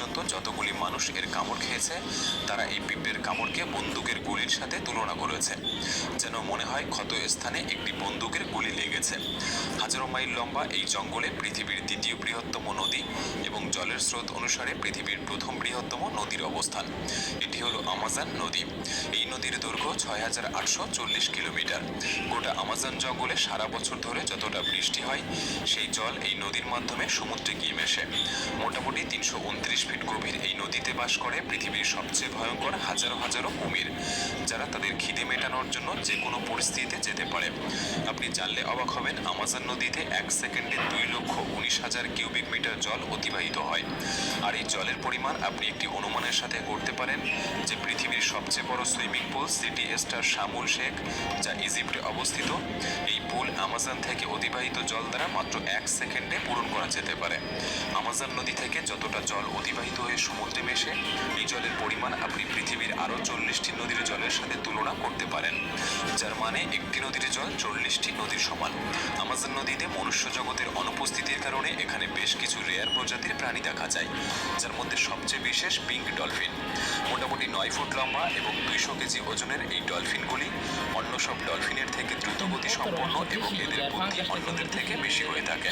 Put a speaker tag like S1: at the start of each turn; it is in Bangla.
S1: পর্যন্ত যতগুলি মানুষ এর কামড় খেয়েছে তারা এই পিঁপড়ের কামড়কে বন্দুকের গুলির সাথে তুলনা করেছে, যেন মনে হয় ক্ষত স্থানে একটি বন্দুকের গুলি লেগেছে। হাজারো মাইল লম্বা এই জঙ্গলে পৃথিবীর দ্বিতীয় বৃহত্তম নদী এবং জলের স্রোত অনুসারে পৃথিবীর প্রথম বৃহত্তম নদীর অবস্থান। এটি হলো আমাজন নদী। এই নদীর দৈর্ঘ্য ৬,৮৪০ কিলোমিটার। গোটা আমাজন জঙ্গলে সারা বছর ধরে যতটা বৃষ্টি হয় সেই জল এই নদীর মাধ্যমে সমুদ্রে গিয়ে মেশে। মোটামুটি ৩২৯ ফিট গভীর এই নদীতে বাস করে পৃথিবীর সবচেয়ে ভয়ঙ্কর হাজারো হাজারো কুমির, যারা তাদের খিদে মেটানোর জন্য যে কোনো পরিস্থিতিতে যেতে পারে। আপনি জানলে অবাক হবেন, আমাজন নদীতে ১ সেকেন্ডে ২,১৯,০০০ কিউবিক মিটার জল অতিবাহিত হয়। আর এই জলের পরিমাণ আপনি একটি অনুমানের সাথে করতে পারেন যে পৃথিবীর সবচেয়ে বড় swimming pool city star শামুল Sheikh, যা ইজিপ্টে অবস্থিত, এই পুল আমাজন থেকে অতিবাহিত জল দ্বারা মাত্র ১ সেকেন্ডে পূরণ করা যেতে পারে। আমাজন নদী থেকে যতটা জল অতিবাহিত হয়ে সমুদ্রে মেশে, এই জলের পরিমাণ আপনি পৃথিবীর আরও ৪০টি নদীর জলের সাথে তুলনা করতে পারেন, যার মানে একটি নদীর জল ৪০টি নদীর সমান। আমাজন নদীতে মনুষ্য জগতের অনুপস্থিতির কারণে এখানে বেশ কিছু রেয়ার প্রজাতির প্রাণী দেখা যায়, যার মধ্যে সবচেয়ে বিশেষ পিঙ্ক ডলফিন। মোটামুটি ৯ ফুট লম্বা এবং ২০০ কেজি ওজনের এই ডলফিনগুলি অন্য সব ডলফিনের থেকে দ্রুতগতি সম্পন্ন এবং এদের বুদ্ধি অন্যদের থেকে বেশি হয়ে থাকে।